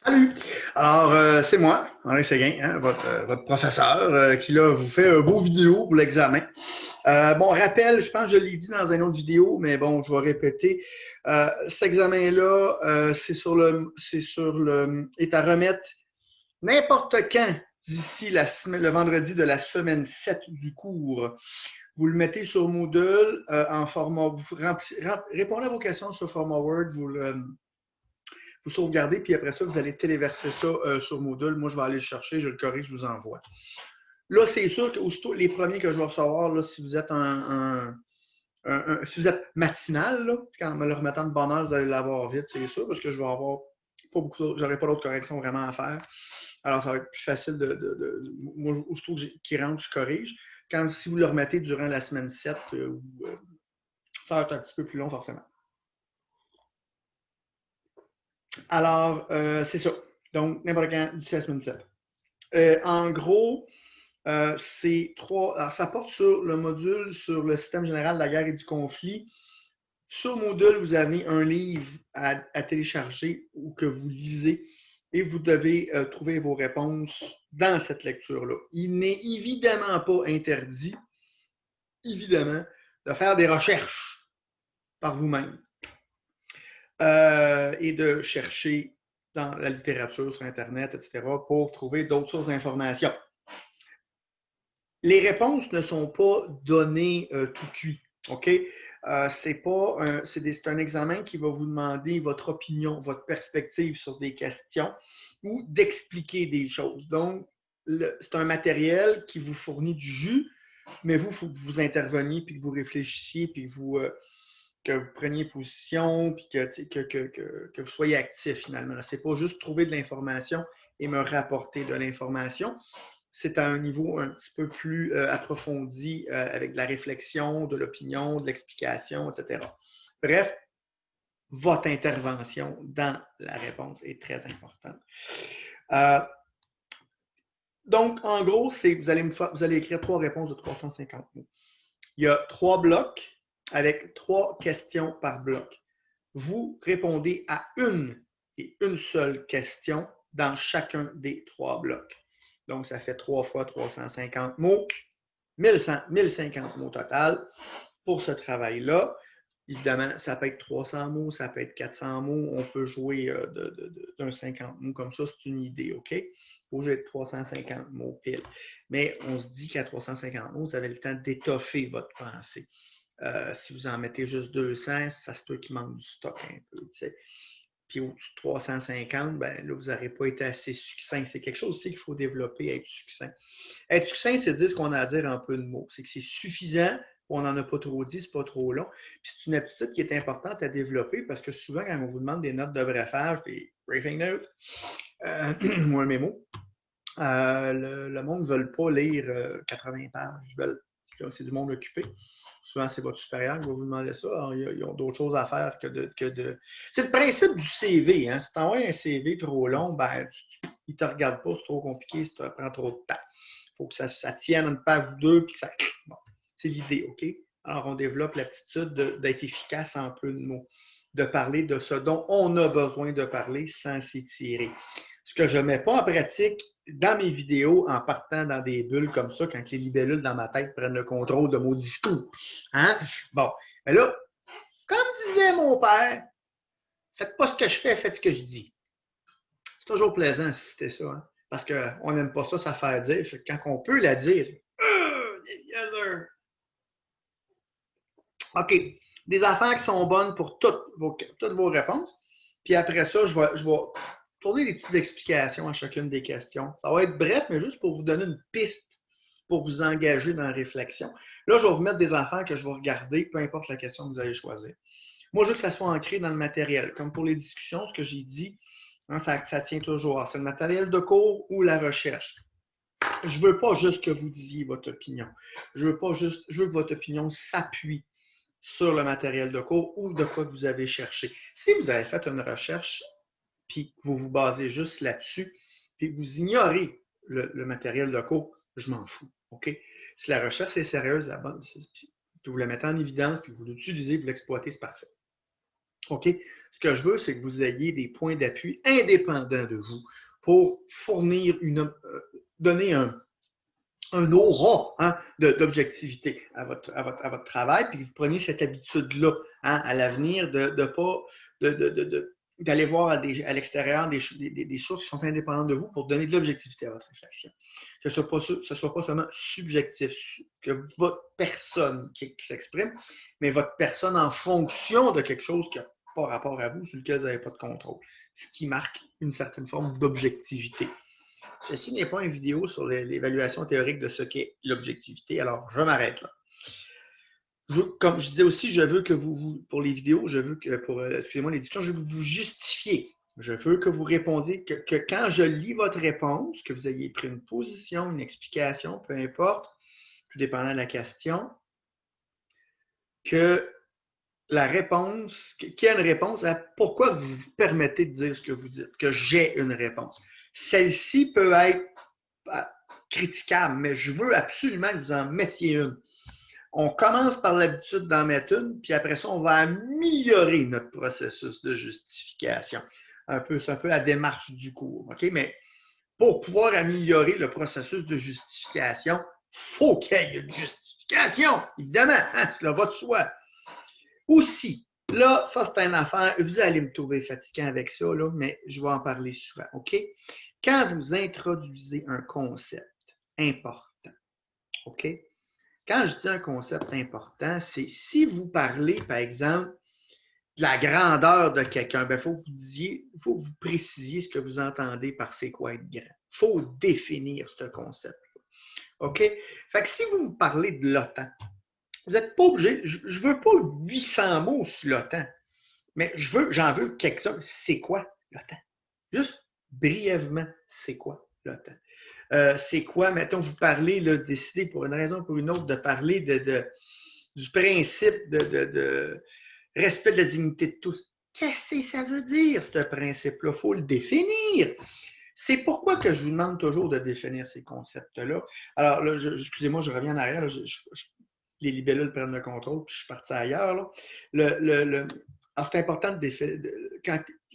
Salut! Alors, c'est moi, Henri Séguin, hein, votre professeur, qui là vous fait un beau vidéo pour l'examen. Bon, rappel, je pense que je l'ai dit dans une autre vidéo, mais bon, je vais répéter. Cet examen-là, est à remettre n'importe quand d'ici le vendredi de la semaine 7 du cours. Vous le mettez sur Moodle en format, répondez à vos questions sur format Word, vous sauvegardez, puis après ça, vous allez téléverser ça sur Moodle. Moi, je vais aller le chercher, je le corrige, je vous envoie. Là, c'est sûr que aussitôt, les premiers que je vais recevoir, là, si vous êtes si vous êtes matinal, là, quand me le remettant de bonne heure, vous allez l'avoir vite, c'est sûr, parce que je vais avoir pas beaucoup d'autres, j'aurai pas d'autres corrections vraiment à faire. Alors, ça va être plus facile moi, aussitôt qu'il rentre, je corrige. Si vous le remettez durant la semaine 7, ça va être un petit peu plus long, forcément. Alors, c'est ça. Donc, n'importe quand, d'ici la semaine 7. En gros, c'est trois. Alors, ça porte sur le module sur le système général de la guerre et du conflit. Sur Moodle, vous avez un livre à télécharger ou que vous lisez et vous devez trouver vos réponses dans cette lecture-là. Il n'est évidemment pas interdit, évidemment, de faire des recherches par vous-même et de chercher dans la littérature, sur Internet, etc., pour trouver d'autres sources d'informations. Les réponses ne sont pas données tout cuit. OK? C'est un examen qui va vous demander votre opinion, votre perspective sur des questions ou d'expliquer des choses. Donc, c'est un matériel qui vous fournit du jus, mais vous, il faut que vous interveniez, puis que vous réfléchissiez, puis que vous preniez position, puis que vous soyez actif finalement. Ce n'est pas juste trouver de l'information et me rapporter de l'information. C'est à un niveau un petit peu plus approfondi avec de la réflexion, de l'opinion, de l'explication, etc. Bref, votre intervention dans la réponse est très importante. Euh, donc, en gros, vous allez écrire 3 réponses de 350 mots. Il y a 3 blocs avec 3 questions par bloc. Vous répondez à une seule question dans chacun des 3 blocs. Donc, ça fait 3 fois 350 mots, 1050 mots total pour ce travail-là. Évidemment, ça peut être 300 mots, ça peut être 400 mots. On peut jouer d'un 50 mots comme ça, c'est une idée, OK? Faut jouer de 350 mots pile. Mais on se dit qu'à 350 mots, vous avez le temps d'étoffer votre pensée. Si vous en mettez juste 200, ça se peut qu'il manque du stock un peu. T'sais. Puis au-dessus de 350, ben là, vous n'aurez pas été assez succinct. C'est quelque chose aussi qu'il faut développer, être succinct. Être succinct, c'est dire ce qu'on a à dire en peu de mots. C'est que c'est suffisant, on n'en a pas trop dit, c'est pas trop long. Puis c'est une aptitude qui est importante à développer parce que souvent, quand on vous demande des notes de brefage, des briefing notes, ou un mémo, le monde ne veut pas lire 80 pages. C'est du monde occupé. Souvent, c'est votre supérieur qui va vous demander ça. Alors, ils ont d'autres choses à faire que de... C'est le principe du CV. Hein? Si tu envoies un CV trop long, ben, ils ne te regardent pas, c'est trop compliqué, ça prend trop de temps. Il faut que ça tienne une page ou deux, puis que ça... Bon, c'est l'idée, OK? Alors, on développe l'aptitude d'être efficace en peu de mots, de parler de ce dont on a besoin de parler sans s'étirer. Ce que je ne mets pas en pratique dans mes vidéos en partant dans des bulles comme ça, quand les libellules dans ma tête prennent le contrôle de mon discours. Hein? Bon, mais là, comme disait mon père, faites pas ce que je fais, faites ce que je dis. C'est toujours plaisant si c'était ça, hein? Parce qu'on n'aime pas ça, ça faire dire. Quand on peut la dire, yes, sir. OK. Des affaires qui sont bonnes pour toutes vos réponses. Puis après ça, je vais tourner des petites explications à chacune des questions. Ça va être bref, mais juste pour vous donner une piste pour vous engager dans la réflexion. Là, je vais vous mettre des affaires que je vais regarder, peu importe la question que vous allez choisir. Moi, je veux que ça soit ancré dans le matériel. Comme pour les discussions, ce que j'ai dit, hein, ça tient toujours. C'est le matériel de cours ou la recherche. Je ne veux pas juste que vous disiez votre opinion. Je veux que votre opinion s'appuie sur le matériel de cours ou de quoi que vous avez cherché. Si vous avez fait une recherche puis que vous vous basez juste là-dessus, puis que vous ignorez le matériel de cours, je m'en fous. OK? Si la recherche est sérieuse, la bonne, puis vous la mettez en évidence, puis vous l'utilisez, vous l'exploitez, c'est parfait. OK? Ce que je veux, c'est que vous ayez des points d'appui indépendants de vous pour fournir donner un aura hein, d'objectivité à votre travail, puis que vous preniez cette habitude-là hein, à l'avenir de pas d'aller voir à l'extérieur des sources qui sont indépendantes de vous pour donner de l'objectivité à votre réflexion. Que ce ne soit pas seulement subjectif, que votre personne qui s'exprime, mais votre personne en fonction de quelque chose qui n'a pas rapport à vous, sur lequel vous n'avez pas de contrôle. Ce qui marque une certaine forme d'objectivité. Ceci n'est pas une vidéo sur l'évaluation théorique de ce qu'est l'objectivité, alors je m'arrête là. Comme je disais aussi, je veux que pour les vidéos, je veux que, excusez-moi, les discussions, je veux que vous justifiez. Je veux que vous répondiez, que quand je lis votre réponse, que vous ayez pris une position, une explication, peu importe, tout dépendant de la question, que la réponse, qu'il y ait une réponse à pourquoi vous vous permettez de dire ce que vous dites, que j'ai une réponse. Celle-ci peut être critiquable, mais je veux absolument que vous en mettiez une. On commence par l'habitude d'en mettre une, puis après ça, on va améliorer notre processus de justification. C'est un peu la démarche du cours, OK? Mais pour pouvoir améliorer le processus de justification, il faut qu'il y ait une justification, évidemment, hein, tu le vas de soi. Aussi, là, ça c'est une affaire, vous allez me trouver fatiguant avec ça, là, mais je vais en parler souvent, OK? Quand vous introduisez un concept important, OK? Quand je dis un concept important, c'est si vous parlez, par exemple, de la grandeur de quelqu'un, il faut que vous précisiez ce que vous entendez par c'est quoi être grand. Il faut définir ce concept-là. OK? Fait que si vous me parlez de l'OTAN, vous n'êtes pas obligé, je ne veux pas 800 mots sur l'OTAN, mais j'en veux quelques-uns. C'est quoi l'OTAN? Juste brièvement, c'est quoi l'OTAN? C'est quoi, mettons, vous parlez, décider pour une raison ou pour une autre de parler du principe de respect de la dignité de tous. Qu'est-ce que ça veut dire, ce principe-là? Il faut le définir. C'est pourquoi que je vous demande toujours de définir ces concepts-là. Alors, là, excusez-moi, je reviens en arrière. Là, les libellules prennent le contrôle, puis je suis parti ailleurs. Là. Alors, c'est important de définir.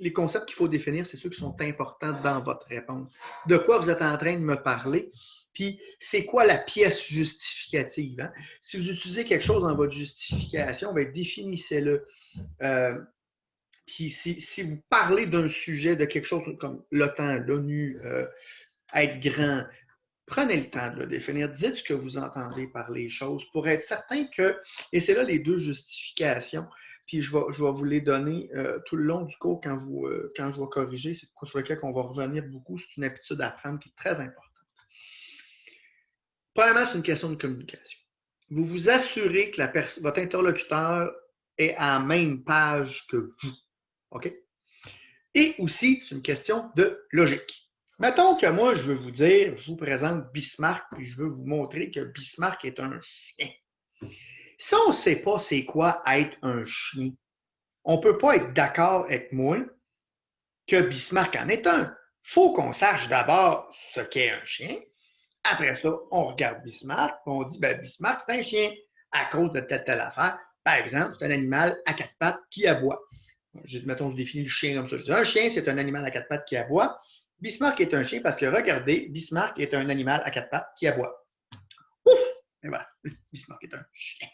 Les concepts qu'il faut définir, c'est ceux qui sont importants dans votre réponse. De quoi vous êtes en train de me parler? Puis, c'est quoi la pièce justificative? Hein? Si vous utilisez quelque chose dans votre justification, bien, définissez-le. Puis, si vous parlez d'un sujet, de quelque chose comme l'OTAN, l'ONU, être grand, prenez le temps de le définir. Dites ce que vous entendez par les choses pour être certain que, et c'est là les deux justifications, puis je vais vous les donner tout le long du cours quand je vais corriger, c'est quoi sur lequel on va revenir beaucoup, c'est une habitude à prendre qui est très importante. Premièrement, c'est une question de communication. Vous vous assurez que votre interlocuteur est à la même page que vous. OK? Et aussi, c'est une question de logique. Mettons que moi, je veux vous dire, je vous présente Bismarck, puis je veux vous montrer que Bismarck est un chien. Si on ne sait pas c'est quoi être un chien, on ne peut pas être d'accord avec moi que Bismarck en est un. Il faut qu'on sache d'abord ce qu'est un chien. Après ça, on regarde Bismarck, et on dit, ben, Bismarck, c'est un chien à cause de telle affaire. Par exemple, c'est un animal à quatre pattes qui aboie. Mettons, je définis le chien comme ça. Je dis, un chien, c'est un animal à quatre pattes qui aboie. Bismarck est un chien parce que, regardez, Bismarck est un animal à quatre pattes qui aboie. Ouf! Et voilà, Bismarck est un chien.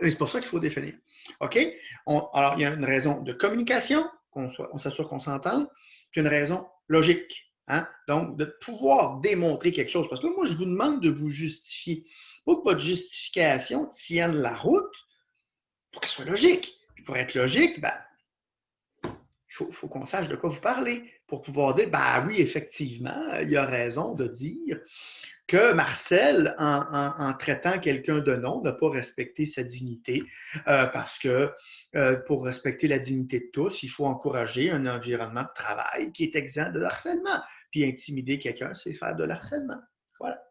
C'est pour ça qu'il faut définir. OK? Alors, il y a une raison de communication, on s'assure qu'on s'entende, puis une raison logique. Hein? Donc, de pouvoir démontrer quelque chose. Parce que moi, je vous demande de vous justifier. Pour que votre justification tienne la route, il faut qu'elle soit logique. Puis pour être logique, ben, il faut qu'on sache de quoi vous parlez pour pouvoir dire, ben oui, effectivement, il y a raison de dire que Marcel, en traitant quelqu'un de nom, n'a pas respecté sa dignité parce que pour respecter la dignité de tous, il faut encourager un environnement de travail qui est exempt de harcèlement. Puis intimider quelqu'un, c'est faire de l'harcèlement. Voilà.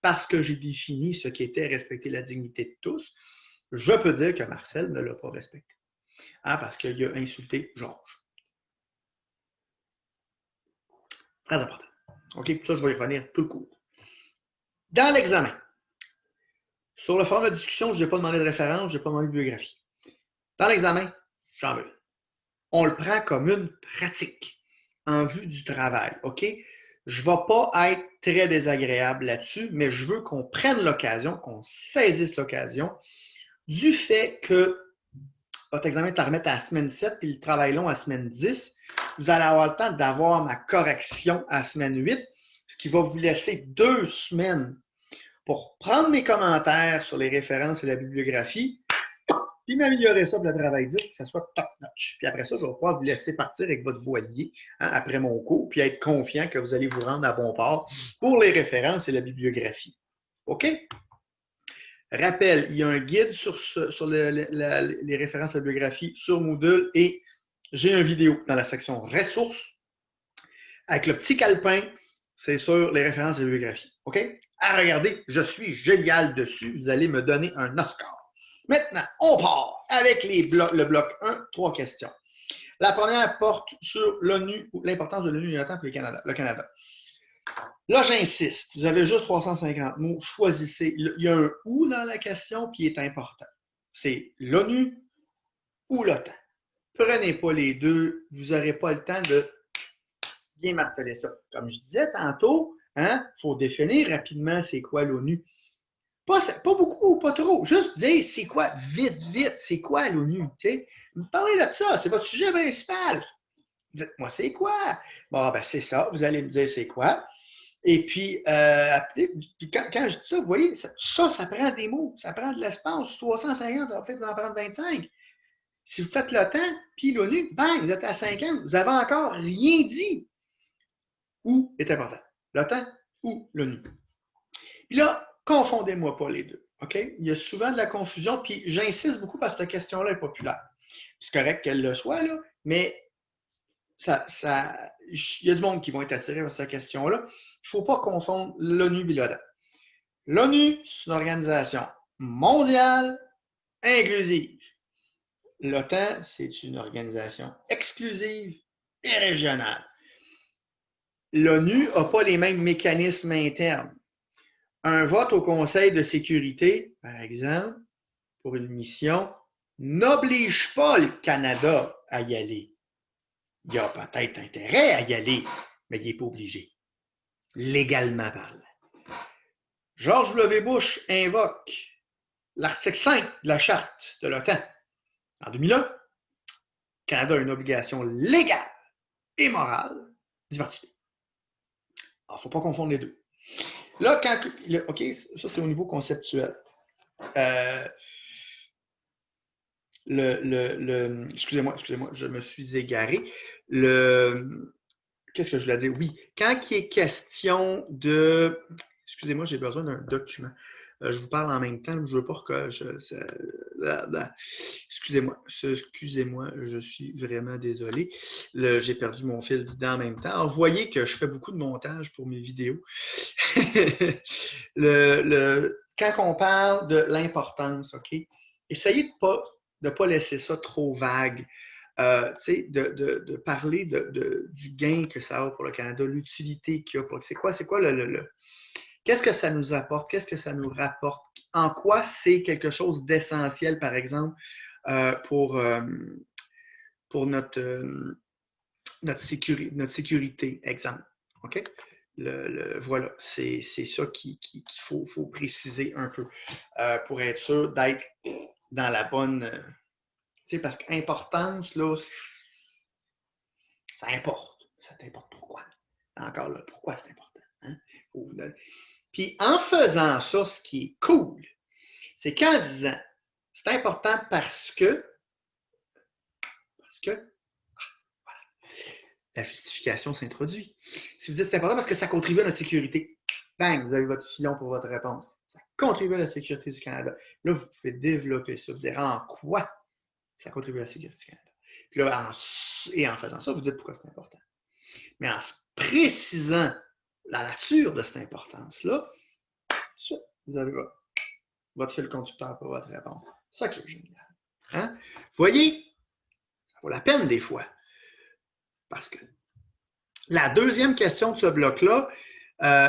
Parce que j'ai défini ce qu'était respecter la dignité de tous, je peux dire que Marcel ne l'a pas respecté. Hein, parce qu'il a insulté Georges. Très important. OK, ça, je vais y revenir tout le cours. Dans l'examen, sur le forum de discussion, je n'ai pas demandé de référence, je n'ai pas demandé de biographie. Dans l'examen, J'en veux. On le prend comme une pratique en vue du travail, OK? Je ne vais pas être très désagréable là-dessus, mais je veux qu'on prenne l'occasion, qu'on saisisse l'occasion du fait que votre examen est à remettre à la semaine 7 puis le travail long à la semaine 10. Vous allez avoir le temps d'avoir ma correction à la semaine 8, ce qui va vous laisser 2 semaines pour prendre mes commentaires sur les références et la bibliographie, puis m'améliorer ça pour le travail 10, que ça soit top-notch. Puis après ça, je vais pouvoir vous laisser partir avec votre voilier après mon cours, puis être confiant que vous allez vous rendre à bon port pour les références et la bibliographie. OK? Rappel, il y a un guide sur les références à la bibliographie sur Moodle et j'ai une vidéo dans la section ressources avec le petit calepin, c'est sur les références à la bibliographie. OK? À regarder, je suis génial dessus. Vous allez me donner un Oscar. Maintenant, on part avec le bloc 1, 3 questions. La première porte sur l'ONU, l'importance de l'ONU et l'OTAN pour le Canada. Là, j'insiste. Vous avez juste 350 mots. Choisissez. Il y a un « ou » dans la question qui est important. C'est l'ONU ou l'OTAN. Prenez pas les deux. Vous n'aurez pas le temps de bien marteler ça. Comme je disais tantôt, il faut définir rapidement c'est quoi l'ONU. Pas beaucoup, pas trop. Juste dire c'est quoi, vite, c'est quoi l'ONU. Parlez de ça, c'est votre sujet principal. Dites-moi c'est quoi. Bon, ben c'est ça, vous allez me dire c'est quoi. Et puis, quand je dis ça, vous voyez, ça prend des mots, ça prend de l'espace. 350, ça va peut-être en prendre 25. Si vous faites le temps, puis l'ONU, bang, vous êtes à 50, vous n'avez encore rien dit. Où est important? L'OTAN ou l'ONU? Puis là, confondez-moi pas les deux. OK? Il y a souvent de la confusion, puis j'insiste beaucoup parce que cette question-là est populaire. C'est correct qu'elle le soit, là, mais il y a du monde qui vont être attirés par cette question-là. Il ne faut pas confondre l'ONU et l'OTAN. L'ONU, c'est une organisation mondiale inclusive. L'OTAN, c'est une organisation exclusive et régionale. L'ONU n'a pas les mêmes mécanismes internes. Un vote au Conseil de sécurité, par exemple, pour une mission, n'oblige pas le Canada à y aller. Il a peut-être intérêt à y aller, mais il n'est pas obligé, légalement parlant. George W. Bush invoque l'article 5 de la Charte de l'OTAN. En 2001, le Canada a une obligation légale et morale d'y participer. Alors, il ne faut pas confondre les deux. Là, OK, ça c'est au niveau conceptuel. Excusez-moi, je me suis égaré. Qu'est-ce que je voulais dire? Oui, quand il est question de... Excusez-moi, j'ai besoin d'un document. Je vous parle en même temps, je ne veux pas que Excusez-moi, je suis vraiment désolé. J'ai perdu mon fil d'idée en même temps. Alors, vous voyez que je fais beaucoup de montage pour mes vidéos. Quand on parle de l'importance, OK? Essayez de pas laisser ça trop vague. De parler du gain que ça a pour le Canada, l'utilité qu'il y a. C'est quoi qu'est-ce que ça nous apporte? Qu'est-ce que ça nous rapporte? En quoi c'est quelque chose d'essentiel, par exemple, pour notre sécurité, exemple. OK? Voilà, c'est ça qu'il faut préciser un peu pour être sûr d'être dans la bonne... parce qu'importance, là, ça importe. Ça t'importe pourquoi? Encore là, pourquoi c'est important? Hein? Puis en faisant ça, ce qui est cool, c'est qu'en disant c'est important parce que voilà, la justification s'introduit. Si vous dites c'est important parce que ça contribue à notre sécurité, bang, vous avez votre filon pour votre réponse. Ça contribue à la sécurité du Canada. Là, vous pouvez développer ça. Vous direz en quoi ça contribue à la sécurité du Canada. Puis là, en faisant ça, vous dites pourquoi c'est important. Mais en précisant la nature de cette importance-là, vous avez votre fil conducteur pour votre réponse. C'est ça qui est génial. Hein? Vous voyez, ça vaut la peine des fois. Parce que la deuxième question de ce bloc-là,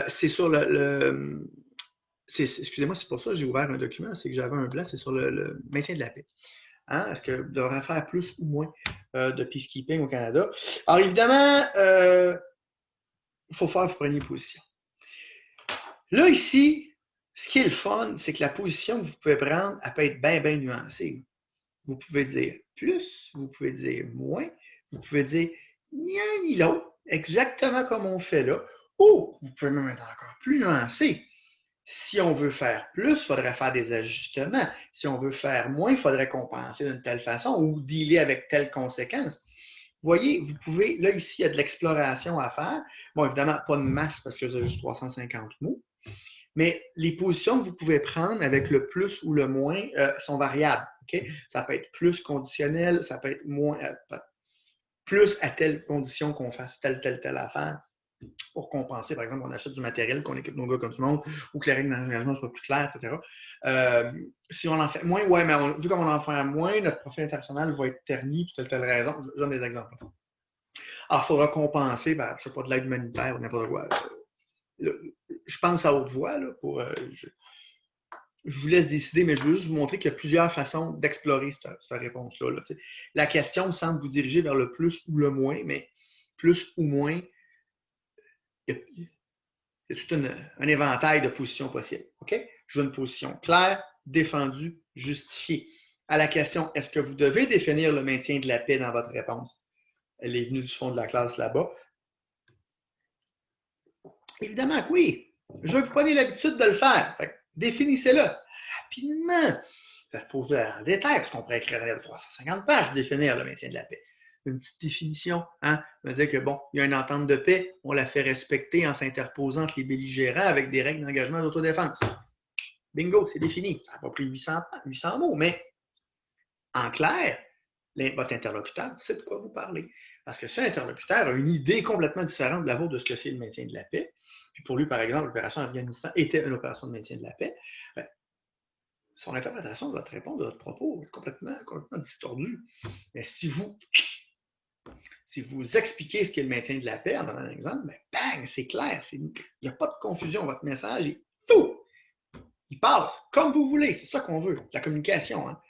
c'est sur excusez-moi, c'est pour ça que j'ai ouvert un document, c'est que j'avais un blanc, c'est sur le maintien de la paix. Hein? Est-ce que vous devrez faire plus ou moins de peacekeeping au Canada? Alors, évidemment, il faut faire que vous preniez position. Là, ici, ce qui est le fun, c'est que la position que vous pouvez prendre, elle peut être bien, bien nuancée. Vous pouvez dire plus, vous pouvez dire moins, vous pouvez dire ni un ni l'autre, exactement comme on fait là, ou vous pouvez même être encore plus nuancé. Si on veut faire plus, il faudrait faire des ajustements. Si on veut faire moins, il faudrait compenser d'une telle façon ou dealer avec telle conséquence. Vous voyez, vous pouvez, là, ici, il y a de l'exploration à faire. Bon, évidemment, pas de masse parce que vous avez juste 350 mots. Mais les positions que vous pouvez prendre avec le plus ou le moins sont variables. Okay? Ça peut être plus conditionnel, ça peut être moins, plus à telle condition qu'on fasse telle affaire pour compenser. Par exemple, on achète du matériel, qu'on équipe nos gars comme tout le monde, ou que les règles d'engagement soient plus claires, etc. Si on en fait moins, ouais, mais vu comme on en fait moins, notre profil international va être terni pour telle raison. Je donne des exemples. Alors, il faudra compenser, ben, je ne sais pas, de l'aide humanitaire ou n'importe quoi. Je pense à haute voix, là, pour. Je vous laisse décider, mais je veux juste vous montrer qu'il y a plusieurs façons d'explorer cette réponse-là. Là. La question semble vous diriger vers le plus ou le moins, mais plus ou moins, il y a tout un éventail de positions possibles. Okay? Je veux une position claire, défendue, justifiée. À la question, est-ce que vous devez définir le maintien de la paix dans votre réponse? Elle est venue du fond de la classe là-bas. Évidemment que oui. Je veux que vous preniez l'habitude de le faire. Définissez-le rapidement. Ça se pose en détail, parce qu'on pourrait écrire de 350 pages, définir le maintien de la paix. Une petite définition, hein? On va dire que bon, il y a une entente de paix, on la fait respecter en s'interposant entre les belligérants avec des règles d'engagement d'autodéfense. Bingo, c'est défini. Ça n'a pas pris 800 mots, mais en clair, votre interlocuteur sait de quoi vous parlez. Parce que si l'interlocuteur a une idée complètement différente de la vôtre de ce que c'est le maintien de la paix, puis pour lui, par exemple, l'opération Afghanistan était une opération de maintien de la paix, ben, son interprétation de votre réponse, de votre propos, est complètement distordue. Mais si vous expliquez ce qu'est le maintien de la paix en donnant un exemple, ben, bang, c'est clair. Il n'y a pas de confusion. Votre message est fou. Il passe comme vous voulez. C'est ça qu'on veut. La communication. Hein?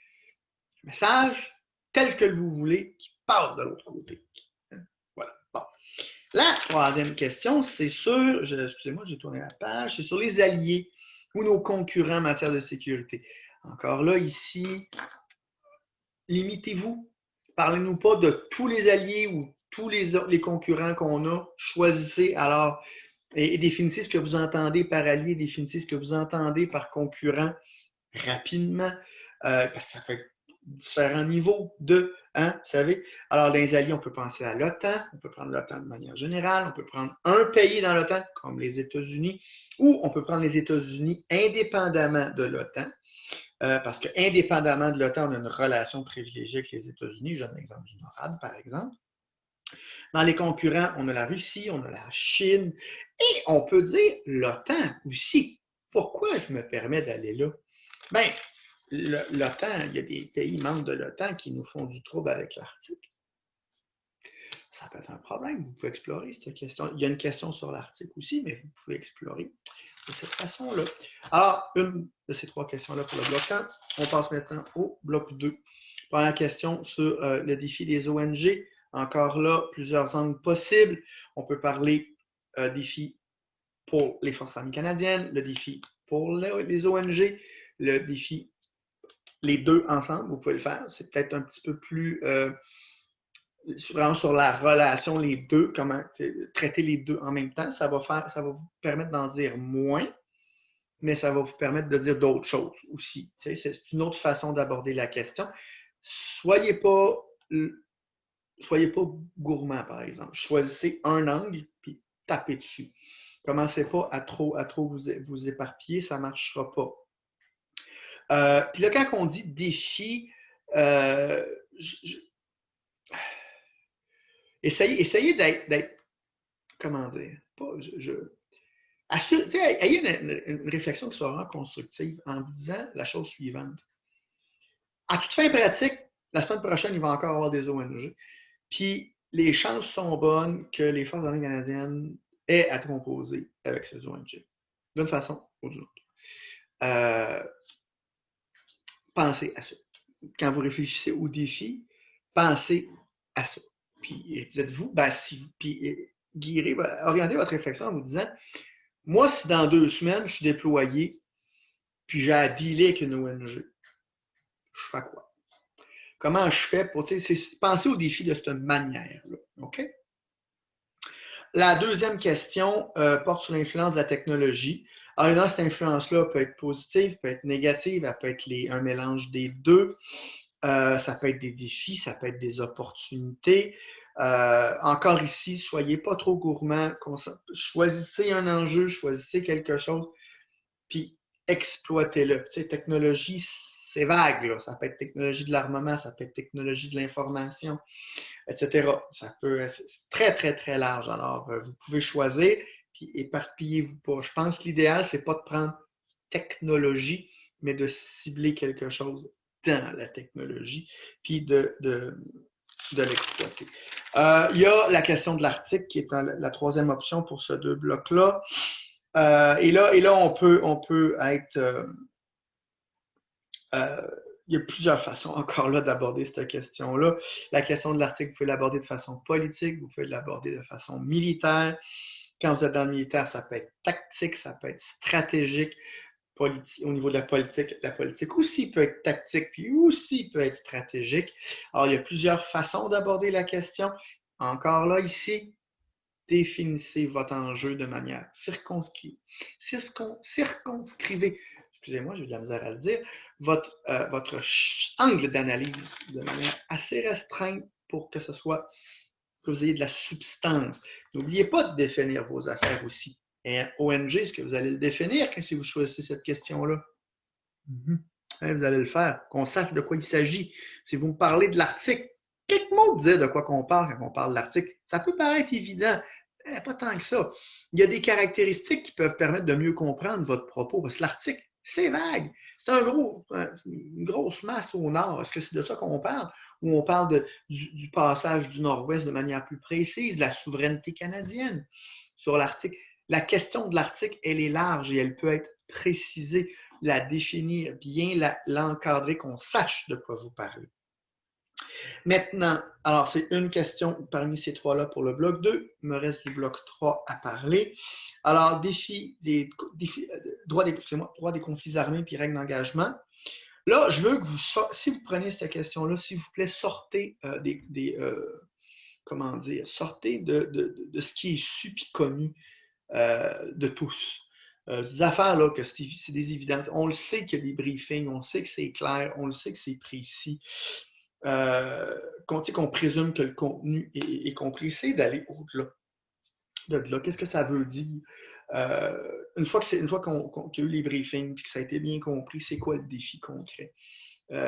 Message tel que vous voulez qui passe de l'autre côté. Voilà. Bon. La troisième question, c'est sur, excusez-moi, j'ai tourné la page, c'est sur les alliés ou nos concurrents en matière de sécurité. Encore là, ici, limitez-vous. Parlez-nous pas de tous les alliés ou tous les concurrents qu'on a. Choisissez alors et définissez ce que vous entendez par allié, définissez ce que vous entendez par concurrent rapidement, parce que ça fait différents niveaux de, hein, vous savez. Alors, dans les alliés, on peut penser à l'OTAN, on peut prendre l'OTAN de manière générale, on peut prendre un pays dans l'OTAN, comme les États-Unis, ou on peut prendre les États-Unis indépendamment de l'OTAN, parce qu'indépendamment de l'OTAN, on a une relation privilégiée avec les États-Unis. Je donne l'exemple du NORAD, par exemple. Dans les concurrents, on a la Russie, on a la Chine, et on peut dire l'OTAN aussi. Pourquoi je me permets d'aller là? Bien, l'OTAN, il y a des pays membres de l'OTAN qui nous font du trouble avec l'Arctique. Ça peut être un problème. Vous pouvez explorer cette question. Il y a une question sur l'Arctique aussi, mais vous pouvez explorer de cette façon-là. Alors, une de ces trois questions-là pour le bloc 1. On passe maintenant au bloc 2. Première question sur le défi des ONG. Encore là, plusieurs angles possibles. On peut parler défi pour les Forces armées canadiennes, le défi pour les ONG, le défi, les deux ensemble, vous pouvez le faire. C'est peut-être un petit peu plus vraiment sur la relation, les deux, comment traiter les deux en même temps. Ça va vous permettre d'en dire moins, mais ça va vous permettre de dire d'autres choses aussi. C'est une autre façon d'aborder la question. Soyez pas gourmand, par exemple. Choisissez un angle, puis tapez dessus. Commencez pas à trop vous éparpiller, ça ne marchera pas. Puis là, quand on dit défi, essayez d'être, comment dire, ayez une réflexion qui soit vraiment constructive en vous disant la chose suivante. À toute fin pratique, la semaine prochaine, il va encore y avoir des ONG. Puis les chances sont bonnes que les Forces armées canadiennes aient à composer avec ces ONG, d'une façon ou d'une autre. Pensez à ça. quand vous réfléchissez au défi, pensez à ça. Puis dites-vous, orientez votre réflexion en vous disant, moi, si dans 2 semaines, je suis déployé, puis j'ai à dealer avec une ONG, je fais quoi? Comment je fais pour, penser au défi de cette manière-là, OK? La deuxième question porte sur l'influence de la technologie. Alors, évidemment, cette influence-là peut être positive, peut être négative, elle peut être un mélange des deux. Ça peut être des défis, ça peut être des opportunités. Encore ici, soyez pas trop gourmand. Choisissez un enjeu, choisissez quelque chose, puis exploitez-le. Tu sais, technologie, c'est vague, là. Ça peut être technologie de l'armement, ça peut être technologie de l'information, etc. Ça peut être très, très, très large. Alors, vous pouvez choisir, puis éparpillez-vous pas. Je pense que l'idéal, c'est pas de prendre technologie, mais de cibler quelque chose dans la technologie, puis de l'exploiter. Il y a la question de l'article qui est la troisième option pour ces 2 blocs-là. Et là, on peut être... il y a plusieurs façons encore là d'aborder cette question-là. La question de l'article, vous pouvez l'aborder de façon politique, vous pouvez l'aborder de façon militaire. Quand vous êtes dans le militaire, ça peut être tactique, ça peut être stratégique. Au niveau de la politique aussi peut être tactique, puis aussi peut être stratégique. Alors, il y a plusieurs façons d'aborder la question. Encore là, ici, définissez votre enjeu de manière circonscrite. Circonscrivez, excusez-moi, j'ai de la misère à le dire, votre angle d'analyse de manière assez restreinte pour que vous ayez de la substance. N'oubliez pas de définir vos affaires aussi. Et ONG, est-ce que vous allez le définir si vous choisissez cette question-là? Vous allez le faire, qu'on sache de quoi il s'agit. Si vous me parlez de l'article, quelques mots pour dire de quoi qu'on parle quand on parle de l'article. Ça peut paraître évident, pas tant que ça. Il y a des caractéristiques qui peuvent permettre de mieux comprendre votre propos, parce que l'article, c'est vague. C'est une grosse masse au nord. Est-ce que c'est de ça qu'on parle? Ou on parle du passage du nord-ouest de manière plus précise, de la souveraineté canadienne sur l'article? La question de l'article, elle est large et elle peut être précisée, la définir, bien l'encadrer, qu'on sache de quoi vous parlez. Maintenant, alors c'est une question parmi ces 3-là pour le bloc 2. Il me reste du bloc 3 à parler. Alors, droit des conflits armés puis règles d'engagement. Là, je veux que si vous prenez cette question-là, s'il vous plaît, sortez sortez de ce qui est su et connu de tous. Des affaires là, que c'est des évidences. On le sait qu'il y a des briefings, on sait que c'est clair, on le sait que c'est précis. Qu'on présume que le contenu est compris, c'est d'aller au-delà de là. Qu'est-ce que ça veut dire? Une fois qu'il y a eu les briefings et que ça a été bien compris, c'est quoi le défi concret?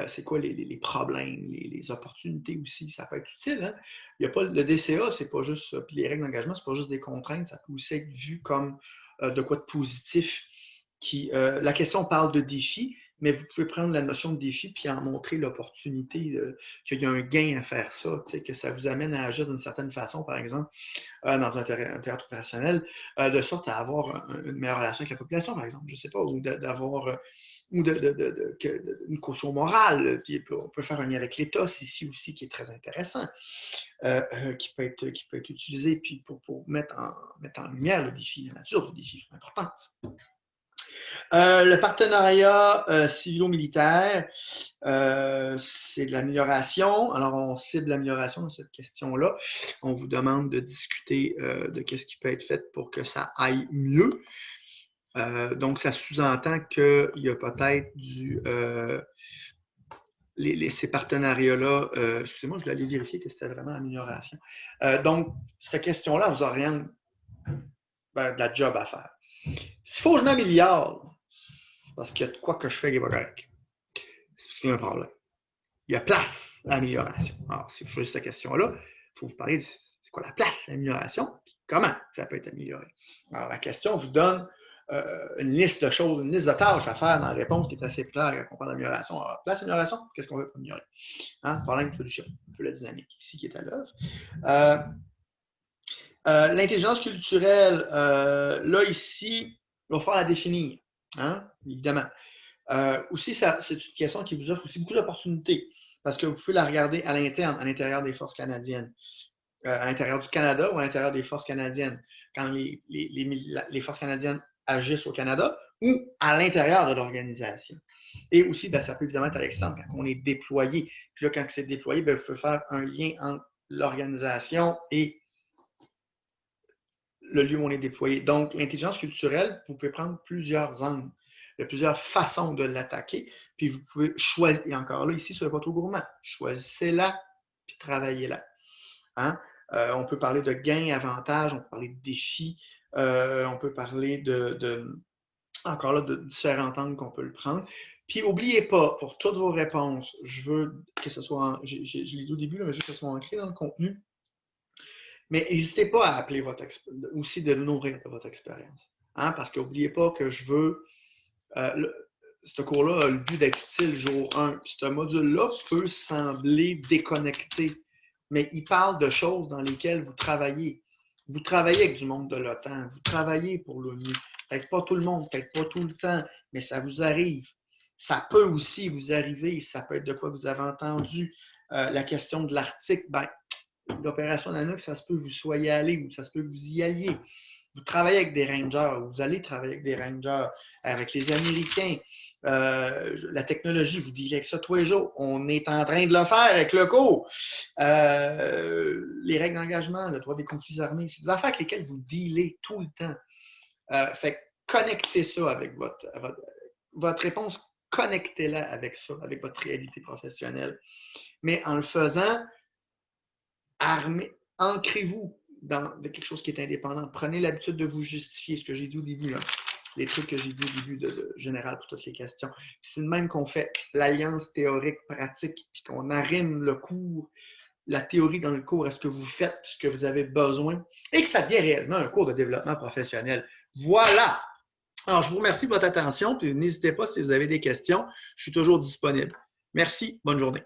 C'est quoi les problèmes, les opportunités aussi, ça peut être utile. Hein? Il y a pas, le DCA, c'est pas juste ça. Puis les règles d'engagement, c'est pas juste des contraintes, ça peut aussi être vu comme de quoi de positif. La question parle de défi, mais vous pouvez prendre la notion de défi puis en montrer l'opportunité, qu'il y a un gain à faire ça, que ça vous amène à agir d'une certaine façon, par exemple, dans un théâtre opérationnel, de sorte à avoir une meilleure relation avec la population, par exemple, je ne sais pas, ou d'avoir une caution morale, puis on peut faire un lien avec l'État ici aussi, qui est très intéressant, qui peut être utilisé puis pour mettre en lumière le défi, la nature du défi, son importance. Le partenariat civilo-militaire, c'est de l'amélioration. Alors, on cible l'amélioration de cette question-là. On vous demande de discuter de ce qui peut être fait pour que ça aille mieux. Donc, ça sous-entend qu'il y a peut-être ces partenariats-là, excusez-moi, je voulais aller vérifier que c'était vraiment amélioration. Donc, cette question-là vous oriente de la job à faire. S'il faut que je m'améliore, c'est parce qu'il y a de quoi que je fais qui n'est pas correct. C'est parce qu'il y a un problème. Il y a place à l'amélioration. Alors, si vous choisissez cette question-là, il faut vous parler de c'est quoi la place à l'amélioration et comment ça peut être amélioré. Alors, la question vous donne une liste de choses, une liste de tâches à faire dans la réponse qui est assez claire quand on parle d'amélioration. Alors, place amélioration, qu'est-ce qu'on veut pour améliorer? Hein? Problème, solution. Un peu la dynamique ici qui est à l'œuvre. L'intelligence culturelle, là, ici, il va falloir la définir, hein? Évidemment. Aussi, c'est une question qui vous offre aussi beaucoup d'opportunités parce que vous pouvez la regarder à l'interne, à l'intérieur des forces canadiennes, à l'intérieur du Canada ou à l'intérieur des forces canadiennes, quand les forces canadiennes agissent au Canada ou à l'intérieur de l'organisation. Et aussi, ben, ça peut évidemment être à l'externe quand on est déployé. Puis là, quand c'est déployé, ben, vous pouvez faire un lien entre l'organisation et le lieu où on est déployé. Donc, l'intelligence culturelle, vous pouvez prendre plusieurs angles. Il y a plusieurs façons de l'attaquer. Puis vous pouvez choisir, et encore là, ici, soyez pas trop gourmand. Choisissez-la, puis travaillez-la. Hein? On peut parler de gains, avantages, on peut parler de défis, on peut parler encore là, de différents angles qu'on peut le prendre. Puis, n'oubliez pas, pour toutes vos réponses, je veux que ce soit, je l'ai dit au début, mais je veux que ce soit ancré dans le contenu. Mais n'hésitez pas à appeler aussi de nourrir votre expérience. Hein? Parce que n'oubliez pas que je veux, ce cours-là a le but d'être utile jour 1. Puis ce module-là peut sembler déconnecté, mais il parle de choses dans lesquelles vous travaillez. Vous travaillez avec du monde de l'OTAN, vous travaillez pour l'ONU. Peut-être pas tout le monde, peut-être pas tout le temps, mais ça vous arrive. Ça peut aussi vous arriver, ça peut être de quoi vous avez entendu. La question de l'Arctique, ben, l'opération Nanook, ça se peut que vous soyez allé ou ça se peut que vous y alliez. Vous travaillez avec des rangers, vous allez travailler avec des rangers, avec les Américains. La technologie, vous dealez avec ça tous les jours. On est en train de le faire avec le cours. Les règles d'engagement, le droit des conflits armés, c'est des affaires avec lesquelles vous dealez tout le temps. Fait connectez ça avec votre réponse, connectez-la avec ça, avec votre réalité professionnelle. Mais en le faisant, ancrez-vous dans quelque chose qui est indépendant. Prenez l'habitude de vous justifier, ce que j'ai dit au début, là. Les trucs que j'ai dit au début de général pour toutes les questions. C'est de même qu'on fait l'alliance théorique-pratique, puis qu'on arrime le cours, la théorie dans le cours à ce que vous faites, ce que vous avez besoin, et que ça devient réellement un cours de développement professionnel. Voilà! Alors, je vous remercie de votre attention, puis n'hésitez pas si vous avez des questions, je suis toujours disponible. Merci, bonne journée.